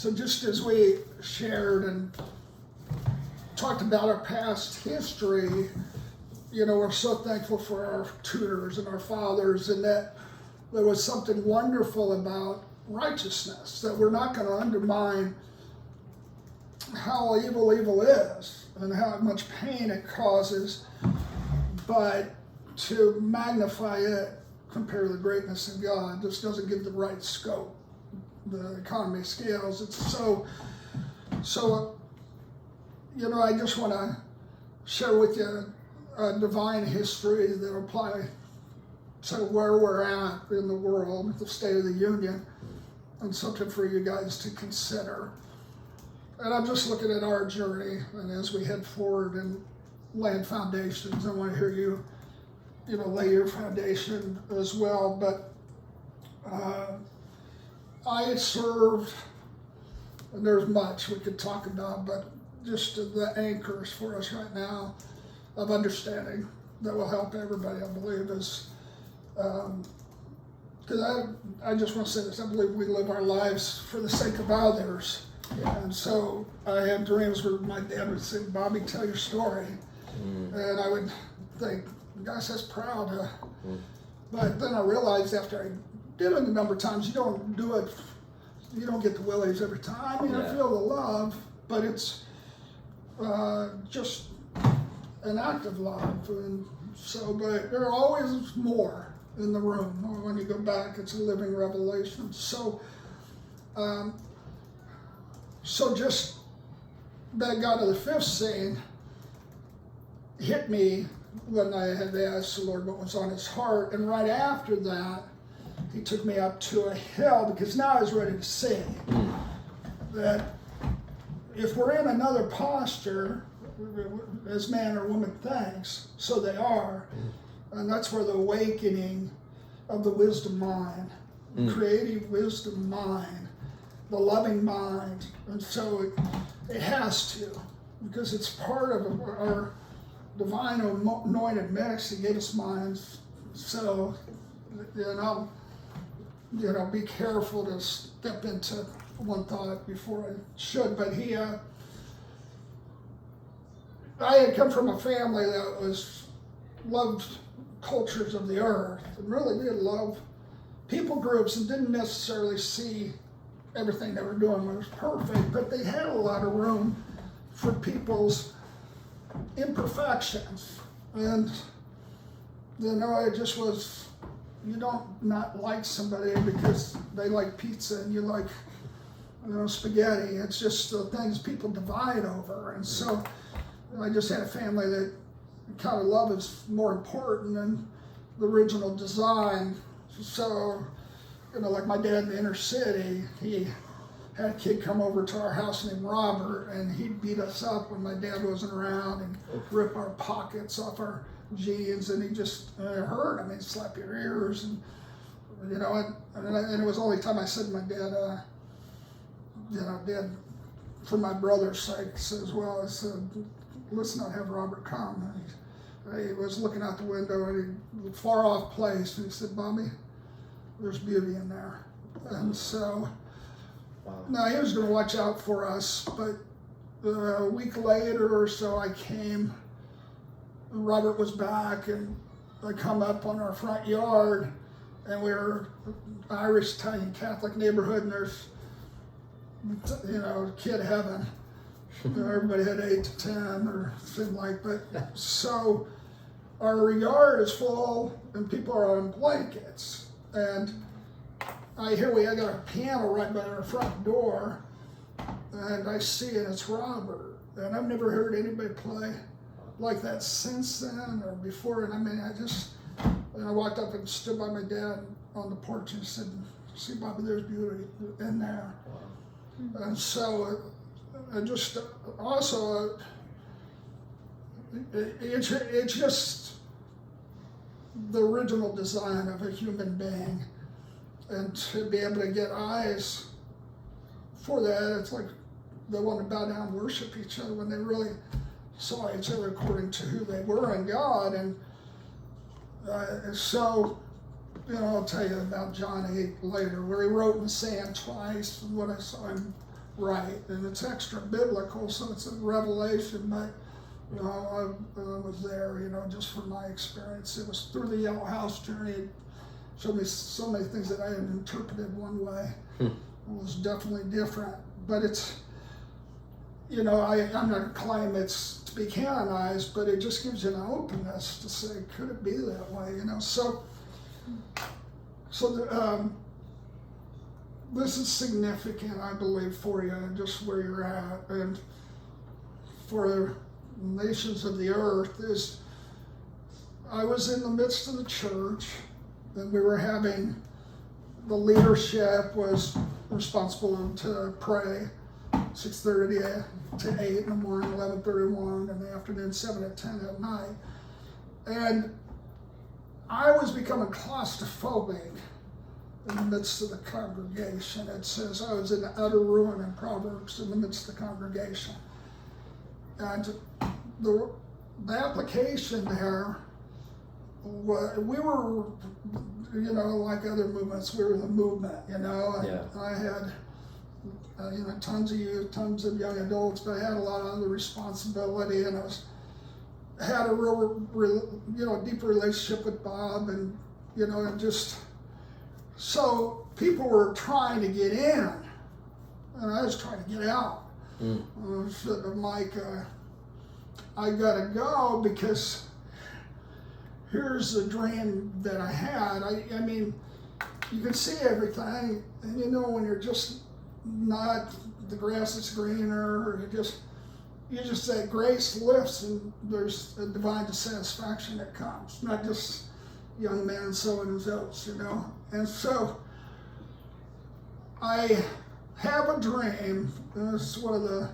So just as we shared and talked about our past history, you know, we're so thankful for our tutors and our fathers, and that there was something wonderful about righteousness, that we're not going to undermine how evil is and how much pain it causes, but to magnify it compared to the greatness of God just doesn't give the right scope. The economy scales. It's so, you know, I just want to share with you a divine history that apply to where we're at in the world, the State of the Union, and something for you guys to consider. And I'm just looking at our journey, and as we head forward and laying foundations, I want to hear you, you know, lay your foundation as well. But I had served, and there's much we could talk about, but just the anchors for us right now of understanding that will help everybody, I believe, is because I just want to say this, I believe we live our lives for the sake of others. Yeah. And so I had dreams where my dad would say, Bobby, tell your story. And I would think, gosh, that's proud. But then I realized after I did it a number of times, you don't do it, you don't get the willies every time. You know, feel the love, but it's just an act of love. And so, but there are always more in the room. When you go back, it's a living revelation. So, so just that God of the fifth scene hit me when I had asked the Lord what was on his heart. And right after that, he took me up to a hill, because now I was ready to see that if we're in another posture, as man or woman thinks, so they are. And that's where the awakening of the wisdom mind, creative wisdom mind, the loving mind. And so it has to, because it's part of our divine anointed mix. He gave us minds. So, you know, be careful to step into one thought before I should. But I had come from a family that loved cultures of the earth, and really did love people groups, and didn't necessarily see everything they were doing was perfect, but they had a lot of room for people's imperfections. And you know, it just was, you don't not like somebody because they like pizza and you like, you know, spaghetti. It's just the things people divide over. And so I just had a family that kind of love is more important than the original design. So, you know, like my dad in the inner city, he had a kid come over to our house named Robert, and he'd beat us up when my dad wasn't around and rip our pockets off our jeans, and he just it hurt. I mean, slap your ears, and you know, and it was the only time I said to my dad, you know, Dad, for my brother's sake as well, I said, let's not have Robert come. And he was looking out the window at a far off place, and he said, Bobby, there's beauty in there. And so, now he was going to watch out for us, but a week later or so I came, Robert was back, and I come up on our front yard, and we were Irish, Italian, Catholic neighborhood, and there's, you know, kid heaven. You know, everybody had 8 to 10 or something like that. But so our yard is full, and people are on blankets, and I got a piano right by our front door, and I see it, it's Robert. And I've never heard anybody play like that since then or before. And I mean, I walked up and stood by my dad on the porch and said, see, Bobby, there's beauty in there. And so I just also, it's just the original design of a human being. And to be able to get eyes for that, it's like they want to bow down and worship each other when they really saw each other according to who they were in God. And so, you know, I'll tell you about John 8 later, where he wrote in the sand twice what I saw him right, and it's extra biblical, so it's a revelation, but I was there, just from my experience. It was through the Yellow House journey. It showed me so many things that I had interpreted one way. It was definitely different, but it's, I'm not going to claim it's to be canonized, but it just gives you an openness to say, could it be that way, So this is significant, I believe, for you, and just where you're at, and for nations of the earth. Is I was in the midst of the church, and we were having, the leadership was responsible to pray 6:30 to 8 in the morning, 11:31 in the afternoon, 7 to 10 at night. And I was becoming claustrophobic in the midst of the congregation. It says I was in utter ruin in Proverbs in the midst of the congregation. And the application there, we were, like other movements, we were the movement, and I had, tons of youth, tons of young adults, but I had a lot of other responsibility, and I had a real, deep relationship with Bob, and, and just, so people were trying to get in, and I was trying to get out. I said to Mike, I gotta go, because here's the dream that I had. I mean, you can see everything, and when you're just not, the grass is greener, or you just that grace lifts, and there's a divine dissatisfaction that comes, not just young man sowing his oats, And so I have a dream, and it's one of the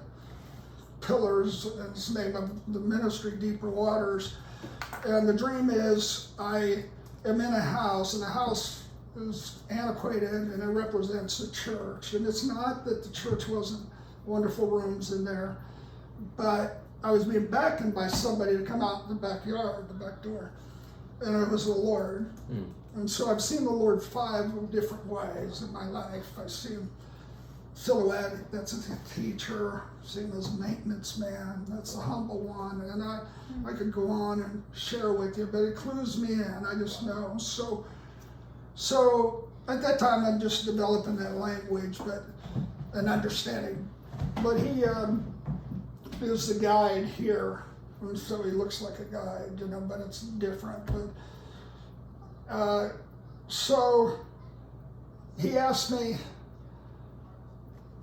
pillars, and it's the name of the ministry, Deeper Waters. And the dream is I am in a house, and the house is antiquated, and it represents the church. And it's not that the church wasn't wonderful rooms in there, but I was being beckoned by somebody to come out in the backyard, the back door, and it was the Lord. And so I've seen the Lord 5 different ways in my life. I've seen him silhouette, that's a teacher, seen him as a maintenance man, that's the humble one, and I could go on and share with you, but it clues me in, I just know. So at that time I'm just developing that language, but an understanding. But he is the guide here, and so he looks like a guide, but it's different. But so he asked me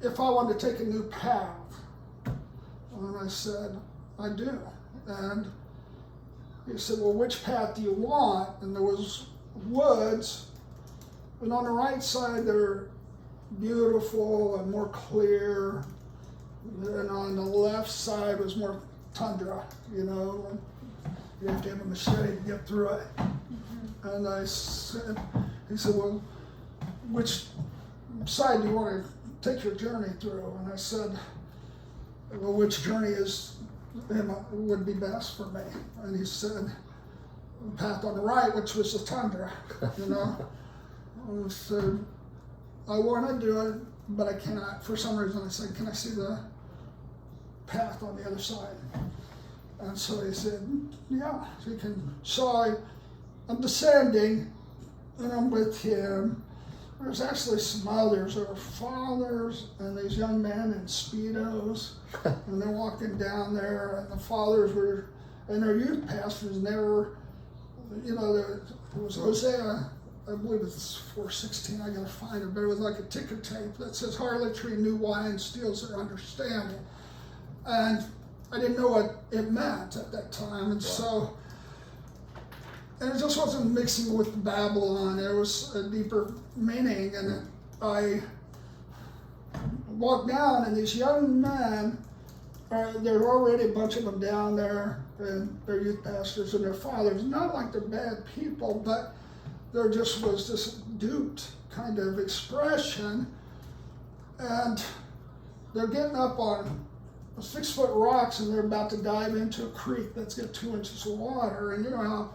if I wanted to take a new path, and I said, I do. And he said, well, which path do you want? And there was woods, and on the right side they're beautiful and more clear, and on the left side was more tundra, and you have to have a machete to get through it. And he said, well, which side do you want to take your journey through? And I said, well, which journey would be best for me? And he said, the path on the right, which was the tundra, And I said, I want to do it, but I cannot. For some reason I said, can I see the path on the other side? And so he said, yeah, you can. So I'm descending, and I'm with him. There's actually some others. There were fathers and these young men in Speedos, and they're walking down there, and the fathers were, and their youth pastors, and they were, there was Hosea, I believe it's 4:16, I gotta find it, but it was like a ticker tape that says, harlotry, new wine steals their understanding. And I didn't know what it meant at that time, and so, and it just wasn't mixing with Babylon. There was a deeper meaning, and I walked down, and these young men, there were already a bunch of them down there, and their youth pastors and their fathers, not like they're bad people, but there just was this duped kind of expression, and they're getting up on 6-foot rocks, and they're about to dive into a creek that's got 2 inches of water, and you know how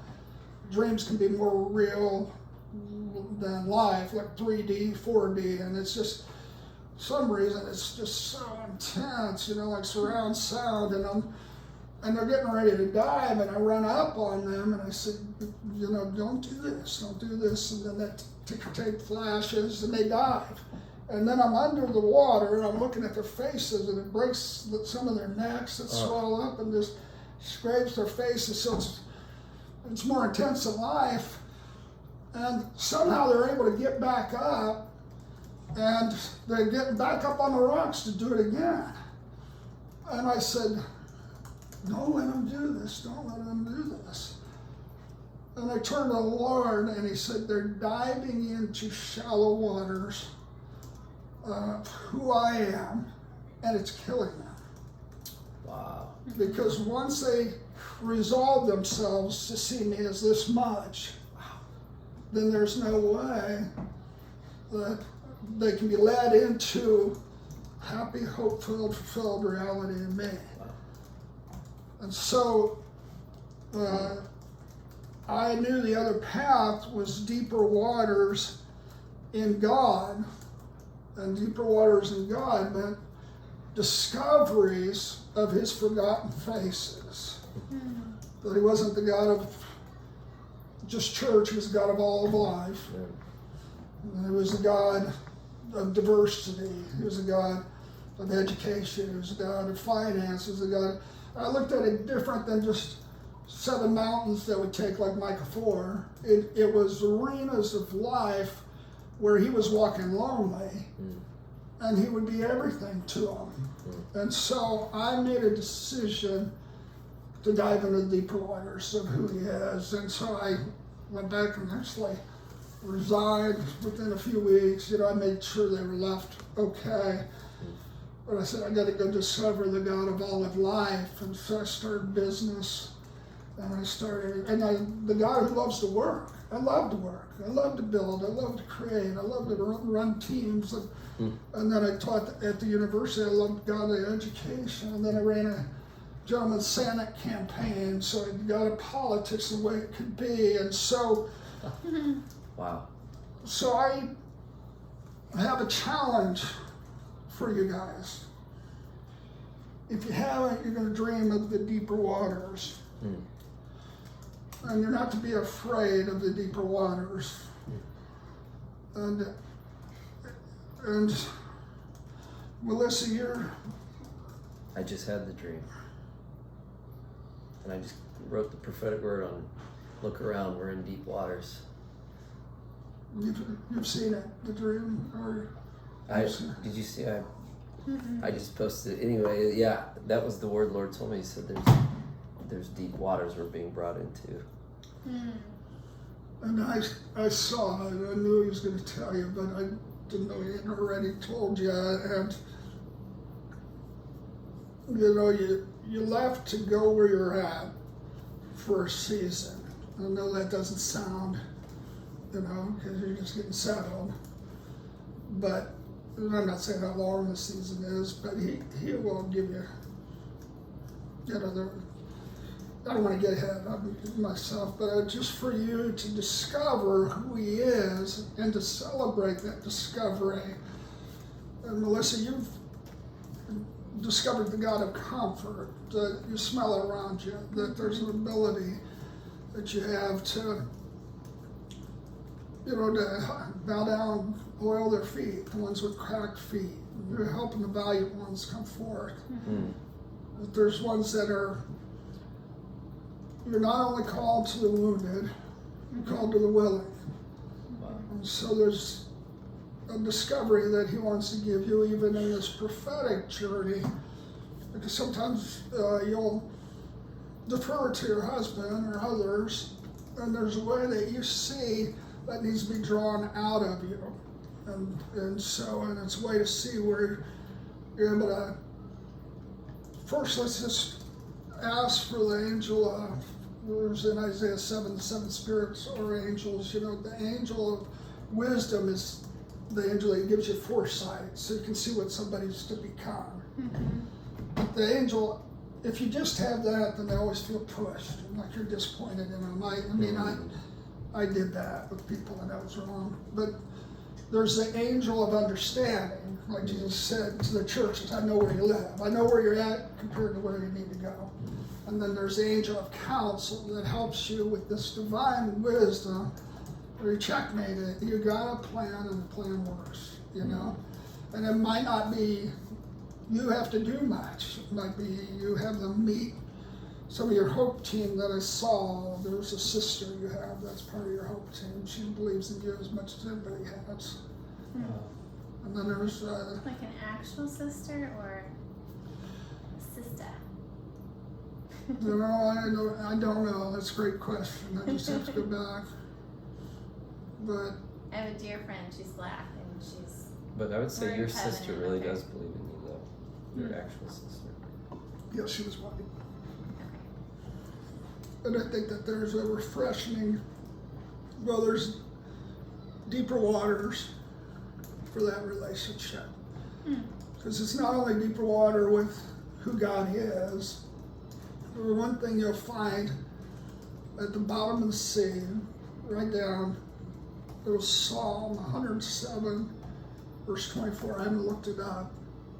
dreams can be more real than life, like 3D, 4D, and it's just, some reason it's just so intense, like surround sound, and they're getting ready to dive, and I run up on them and I said, don't do this, and then that ticker tape flashes and they dive. And then I'm under the water and I'm looking at their faces, and it breaks some of their necks that swell up and just scrapes their faces, so it's more intense than life. And somehow they're able to get back up, and they get back up on the rocks to do it again. And I said, don't let them do this, don't let them do this. And I turned to the Lord, and he said, they're diving into shallow waters of who I am, and it's killing them. Wow. Because once they resolve themselves to see me as this much, then there's no way that they can be led into happy, hope-filled, fulfilled reality in me. And so I knew the other path was deeper waters in God, and deeper waters in God meant discoveries of his forgotten faces. That he wasn't the God of just church, he was the God of all of life. And he was the God of diversity, he was the God of education, he was the God of finance, he was the God. I looked at it different than just 7 mountains that would take like Micah 4. It was arenas of life where he was walking lonely, and he would be everything to them. And so I made a decision to dive into the deeper waters of who he is. And so I went back and actually resigned within a few weeks. I made sure they were left okay. But I said, I got to go discover the God of all of life. And so I started business. And the God who loves to work. I love to work. I love to build. I love to create. I love to run teams. And then I taught at the university. I loved godly education. And then I ran a Gentleman's Senate campaign. So I got into politics the way it could be. And so, wow. So I have a challenge for you guys. If you haven't, you're going to dream of the deeper waters. And you're not to be afraid of the deeper waters. And Melissa, I just had the dream. And I just wrote the prophetic word on, look around, we're in deep waters. You've seen it, the dream? Did you see? I just posted it. Anyway, yeah, that was the word Lord told me. He said there's deep waters we're being brought into. And I saw it. I knew he was going to tell you, but I didn't know he had already told you. And you left to go where you're at for a season. I know that doesn't sound, because you're just getting settled. But and I'm not saying how long the season is, but he will give you, I don't want to get ahead of myself, but just for you to discover who he is and to celebrate that discovery. And Melissa, you've discovered the God of comfort, that you smell it around you, that there's an ability that you have to, to bow down, oil their feet, the ones with cracked feet. You're helping the valiant ones come forth. That there's ones that you're not only called to the wounded, you're called to the willing. And so there's a discovery that he wants to give you even in this prophetic journey, because sometimes you'll defer to your husband or others, and there's a way that you see that needs to be drawn out of you. And it's a way to see where you're able to, first let's just ask for the angel there's in Isaiah 7, the 7 spirits or angels. The angel of wisdom is the angel that gives you foresight so you can see what somebody's to become. But the angel, if you just have that, then they always feel pushed, like you're disappointed in them. I did that with people and that was wrong. But there's the angel of understanding, like Jesus said to the churches, I know where you live. I know where you're at compared to where you need to go. And then there's the angel of counsel that helps you with this divine wisdom where you checkmate it. You got a plan and the plan works, you know? And it might not be you have to do much. It might be you have them meet some of your hope team that I saw. There's a sister you have that's part of your hope team. She believes in you as much as anybody has. And then there's like an actual sister or a sister? I don't know. That's a great question. I just have to go back. But I have a dear friend. She's black and she's. But I would We're say in your covenant sister with really her. does believe in you, though. Your actual sister. yeah, she was white. And I think that there's a refreshing, well, there's deeper waters for that relationship. Because it's not only deeper water with who God is, but one thing you'll find at the bottom of the sea, right down, there was Psalm 107, verse 24. I haven't looked it up.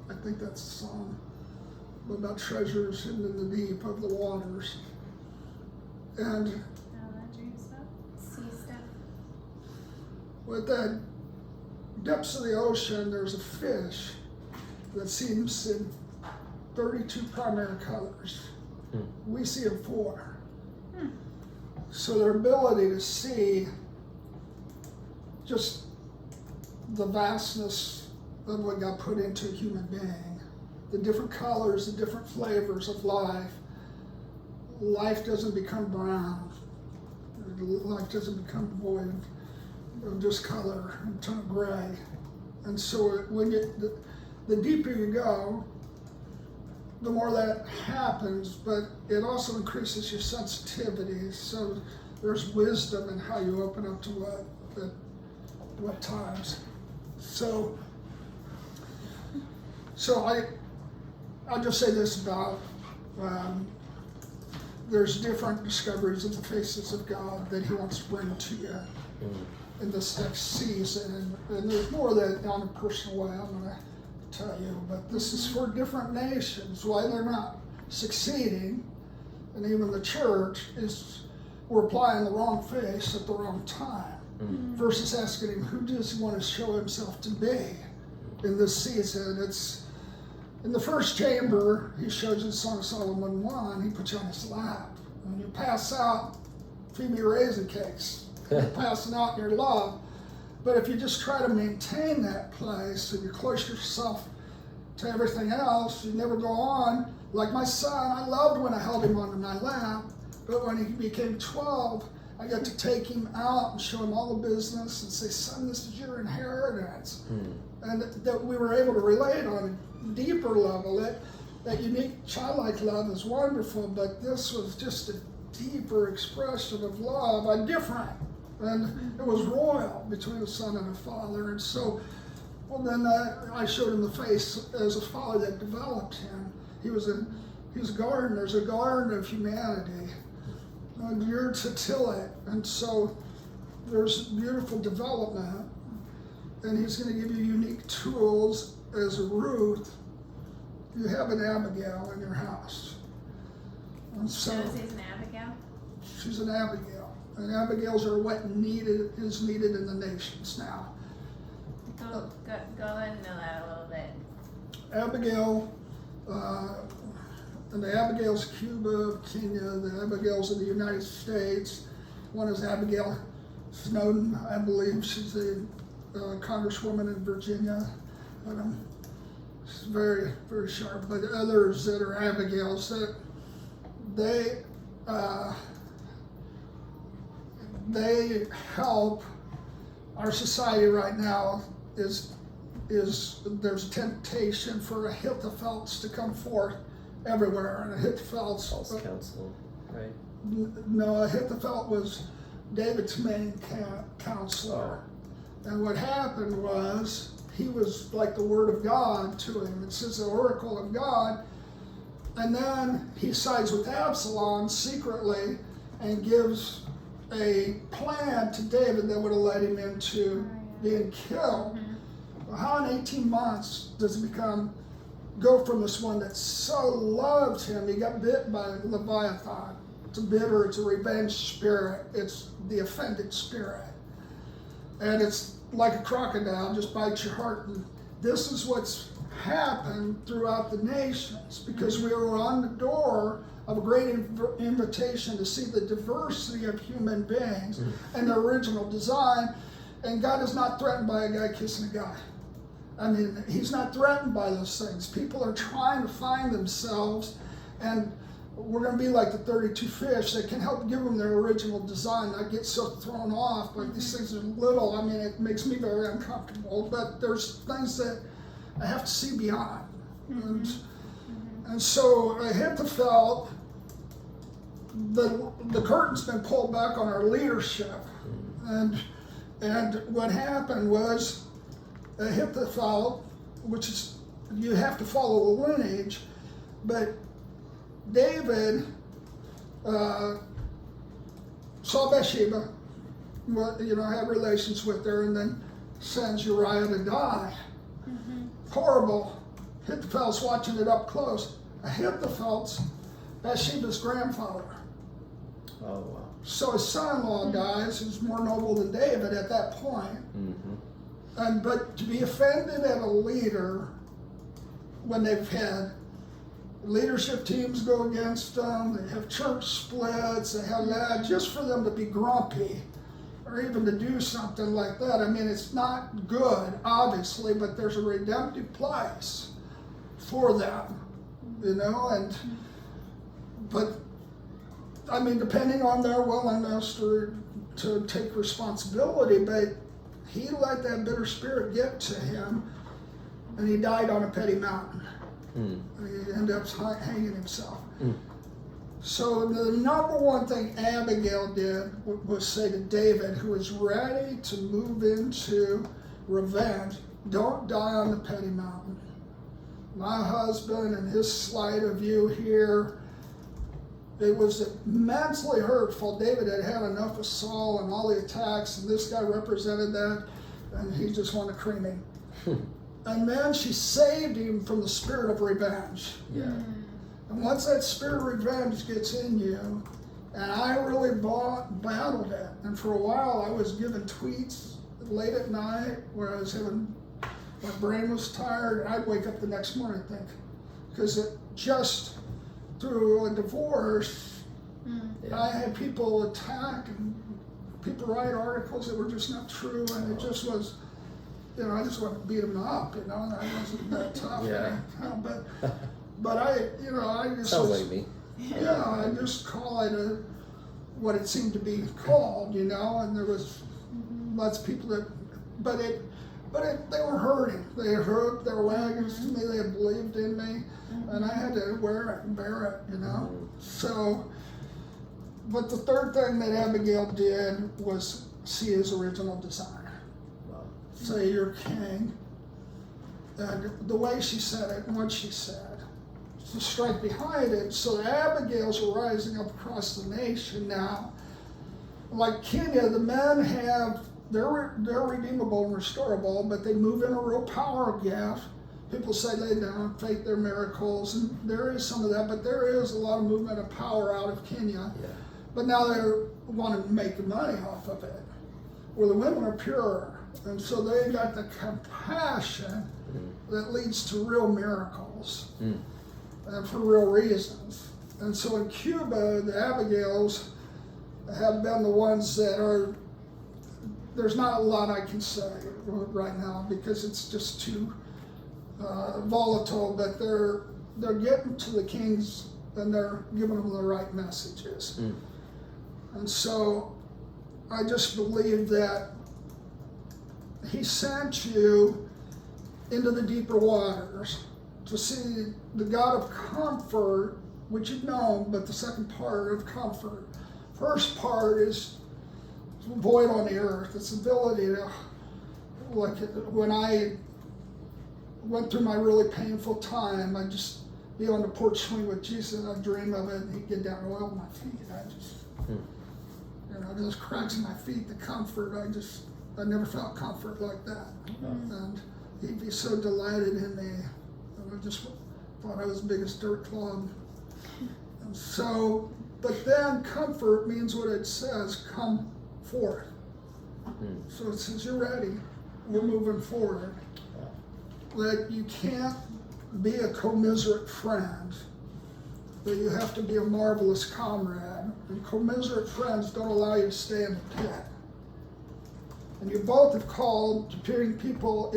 I think that's the Psalm about treasures hidden in the deep of the waters. And That dream stuff? Sea stuff? with the depths of the ocean, there's a fish that seems in 32 primary colors. We see in 4. So their ability to see just the vastness of what God put into a human being, the different colors, the different flavors of life. Life doesn't become brown. Life doesn't become void of just color and tone of gray. And so when the deeper you go, the more that happens, but it also increases your sensitivity. So there's wisdom in how you open up to what times. So I'll just say this about there's different discoveries of the faces of God that He wants to bring to you in this next season, and there's more that on a personal way I'm going to tell you, but this is for different nations. Why they're not succeeding, and even the church, is we're applying the wrong face at the wrong time, versus asking Him, who does He want to show Himself to be in this season? It's in the first chamber, He shows in Song of Solomon 1, He puts you on His lap. When you pass out, feed me raisin cakes. You're passing out in your love. But if you just try to maintain that place and you close yourself to everything else, you never go on. Like my son, I loved when I held him onto my lap, but when he became 12, I got to take him out and show him all the business and say, son, this is your inheritance. And that we were able to relate on a deeper level. That unique childlike love is wonderful, but this was just a deeper expression of love, a different. And it was royal between a son and a father. And so, well, then I showed him the face as a father that developed him. He was a garden. There's a garden of humanity. And you're to till it. And so there's beautiful development. And He's going to give you unique tools as a Ruth. You have an Abigail in your house. And so Josie's an Abigail? she's an Abigail. And Abigails are what is needed in the nations now. Go ahead and know that a little bit. Abigail, and the Abigails Cuba, Kenya, the Abigails of the United States. One is Abigail Snowden, I believe. She's a congresswoman in Virginia. She's very, very sharp. But others that are Abigails, that they help our society right now. Is there's a temptation for Ahithophel's to come forth everywhere, and Ahithophel's False counsel, right? No, Ahithophel was David's main counselor, and what happened was he was like the word of God to him. It says the oracle of God, and then he sides with Absalom secretly and gives a plan to David that would have led him into being killed. Well, how in 18 months does it go from this one that so loved him, he got bit by Leviathan. It's a bitter, it's a revenge spirit, it's the offended spirit. And it's like a crocodile, just bites your heart. And this is what's happened throughout the nations, because we were on the door of a great invitation to see the diversity of human beings and their original design. And God is not threatened by a guy kissing a guy. I mean, he's not threatened by those things. People are trying to find themselves, and we're going to be like the 32 fish that can help give them their original design, not get so thrown off. But these things are little. I mean, it makes me very uncomfortable. But there's things that I have to see beyond. And so Ahithophel, the curtain's been pulled back on our leadership. And what happened was Ahithophel, which is, you have to follow the lineage, but David saw Bathsheba, had relations with her, and then sends Uriah to die. Horrible. Ahithophel's watching it up close. Ahithophel's Bathsheba's grandfather. Oh, wow. So his son-in-law dies, who's more noble than David at that point. But to be offended at a leader when they've had leadership teams go against them, they have church splits, they have that, just for them to be grumpy or even to do something like that. I mean, it's not good, obviously, but there's a redemptive place for them, but I mean, depending on their willingness to take responsibility, but he let that bitter spirit get to him, and he died on a petty mountain. He ended up hanging himself. So the number one thing Abigail did was say to David, who was ready to move into revenge, don't die on the petty mountain. My husband and his slight of you here, it was immensely hurtful. David had had enough of Saul and all the attacks, and this guy represented that, and he just wanted to cream him. And then she saved him from the spirit of revenge. Yeah. And once that spirit of revenge gets in you, and I really battled it, and for a while I was giving tweets late at night where I was my brain was tired, and I'd wake up the next morning and think, because it just through a divorce, I had people attack and people write articles that were just not true, and it just was, I just wanted to beat them up, and I wasn't that tough. Yeah. But I just Sounds like me. Yeah, I just call it what it seemed to be called, and there was lots of people that, but they were hurting. They had hurt their wagons to me. They had believed in me, and I had to wear it and bear it, So, but the third thing that Abigail did was see his original design. Wow. Say you're king, and the way she said it and what she said, to strike behind it. So the Abigails are rising up across the nation now. Like Kenya, the men they're redeemable and restorable, but they move in a real power gift. People say they don't fake their miracles, and there is some of that, but there is a lot of movement of power out of Kenya. Yeah. But now they're wanting to make money off of it. Where the women are pure, and so they got the compassion that leads to real miracles, and for real reasons. And so in Cuba, the Abigails have been the ones that are, there's not a lot I can say right now because it's just too volatile, but they're getting to the kings and they're giving them the right messages. And so I just believe that he sent you into the deeper waters to see the God of comfort, which you've known, but the second part of comfort. First part is void on the earth. It's the ability to, like when I went through my really painful time, I'd just be on the porch swing with Jesus and I'd dream of it and he'd get down and oil my feet. I just, those cracks in my feet, the comfort, I just I never felt comfort like that. And he'd be so delighted in me. And I just thought I was the biggest dirt clod. And so, but then comfort means what it says, come forth. So it says, you're ready, we're moving forward. Like, you can't be a commiserate friend, but you have to be a marvelous comrade. And commiserate friends don't allow you to stay in the pit. And you both have called to bring people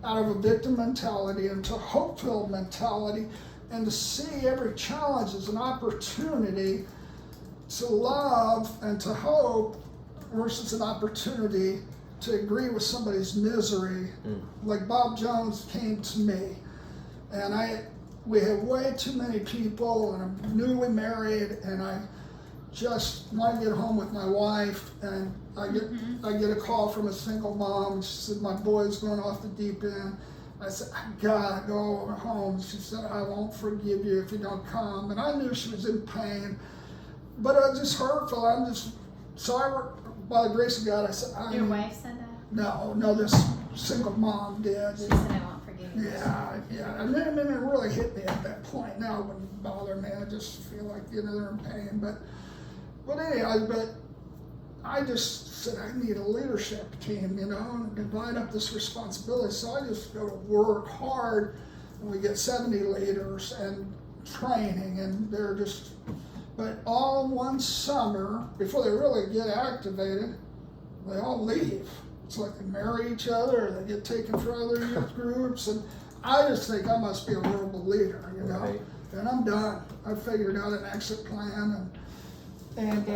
out of a victim mentality into a hope-filled mentality, and to see every challenge as an opportunity to love and to hope versus an opportunity to agree with somebody's misery. Like Bob Jones came to me, and we had way too many people, and I'm newly married, and I just want to get home with my wife, and I get a call from a single mom. She said, my boy's going off the deep end. I said, I gotta go home. She said, I won't forgive you if you don't come. And I knew she was in pain, but I was just hurtful. By the grace of God, I said, Your wife said that? No, this single mom did. She said, I won't forgive you. Yeah. And then it really hit me at that point. Now it wouldn't bother me. I just feel like, they're in pain. But anyhow, I just said, I need a leadership team, and divide up this responsibility. So I just go to work hard, and we get 70 leaders and training, and but all one summer, before they really get activated, they all leave. It's like they marry each other, or they get taken for other youth groups, and I just think I must be a horrible leader, Right. And I'm done. I figured out an exit plan, and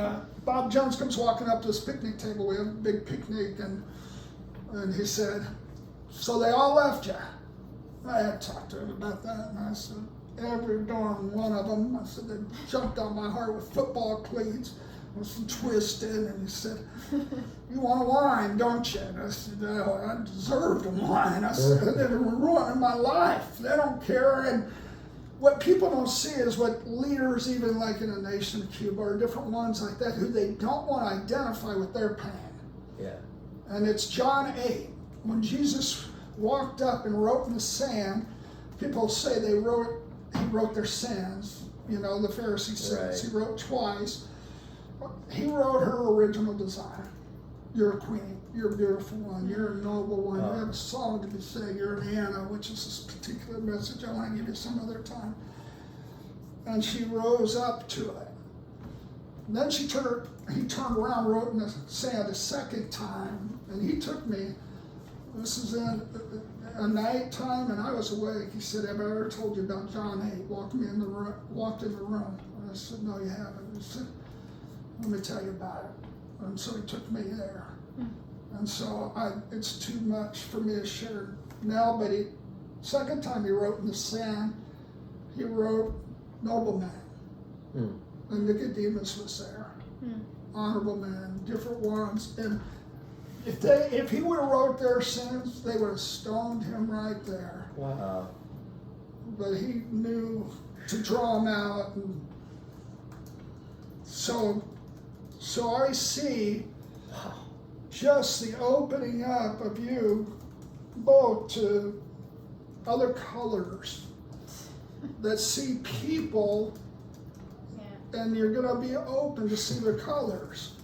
Bob Jones comes walking up to this picnic table. We have a big picnic, and he said, so they all left you? I had talked to him about that, and I said, every darn one of them. I said, they jumped on my heart with football cleats, was twisted, and he said, you want a wine, don't you? And I said, oh, I deserved a wine. I said, they were ruining my life. They don't care. And what people don't see is what leaders, even like in the nation of Cuba, or different ones like that, who they don't want to identify with their pain. Yeah. And it's John 8. When Jesus walked up and wrote in the sand, people say he wrote their sins. The Pharisee sins. Right. He wrote twice. He wrote her original design. You're a queen. You're a beautiful one. You're a noble one. You have a song to be sang. You're an Anna, which is this particular message I want to give you some other time. And she rose up to it. And then he turned around, wrote in the sand a second time, and he took me. This is in a night time, and I was awake. He said, have I ever told you about John 8? Walked in the room. And I said, no, you haven't. He said, let me tell you about it. And so he took me there. And so it's too much for me to share now, but second time he wrote in the sand, he wrote nobleman. And Nicodemus was there. Honorable men, different ones. And if he would have wrote their sins, they would have stoned him right there. Wow. But he knew to draw them out. And so I see just the opening up of you both to other colors that see people, and you're going to be open to see their colors.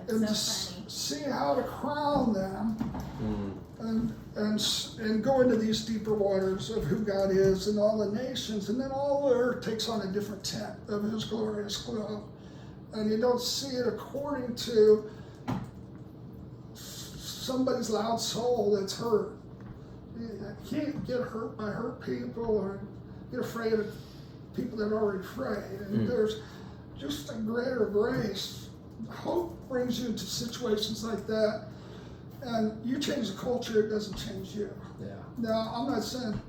And That's so funny. See how to crown them and go into these deeper waters of who God is and all the nations, and then all the earth takes on a different tint of his glorious glow. And you don't see it according to somebody's loud soul that's hurt. You can't get hurt by hurt people or get afraid of people that are already afraid. And there's just a greater grace. Hope brings you into situations like that, and you change the culture, it doesn't change you. Yeah. Now, I'm not saying,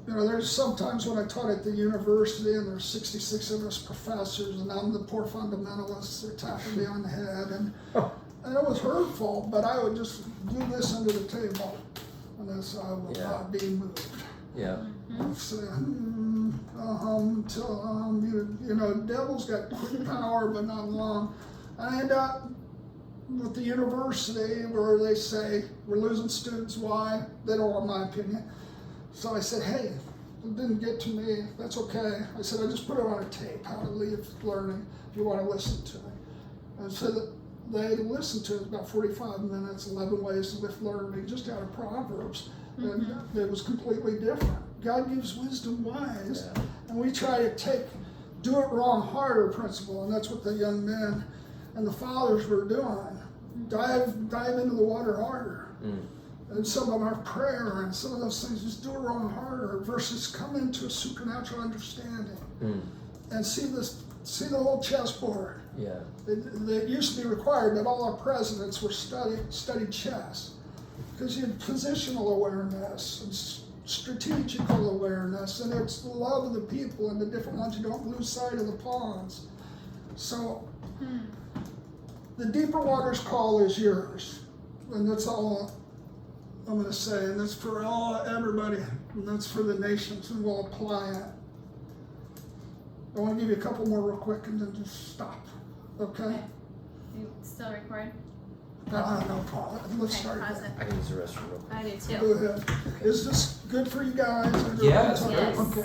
there's sometimes when I taught at the university and there's 66 of us professors and I'm the poor fundamentalist, they're tapping me on the head, and it was hurtful, but I would just do this under the table, and this I will not be moved. Yeah. Say, until devil's got quick power but not long. I end up with the university where they say we're losing students. Why? They don't want my opinion. So I said, hey, it didn't get to me. That's okay. I said, I just put it on a tape, how to leave learning, if you want to listen to it. And so that they listened to it about 45 minutes, 11 ways to lift learning, just out of Proverbs. And it was completely different. God gives wisdom wise. Yeah. And we try to do it wrong harder principle, and that's what the young men and the fathers were doing. Dive into the water harder. And some of our prayer and some of those things, just do it wrong harder versus come into a supernatural understanding and see the whole chessboard. Yeah. It used to be required that all our presidents were studied chess because you had positional awareness and strategical awareness, and it's the love of the people and the different ones. You don't lose sight of the pawns. So the deeper waters call is yours, and that's all I'm going to say, and that's for everybody, and that's for the nations, and we'll apply it. I want to give you a couple more real quick and then just stop. Okay? You still record? No problem. Let's Okay, start. pause it. I can use the restroom real quick. I do too. Go ahead. Is this good for you guys? Yes. Yes. Okay.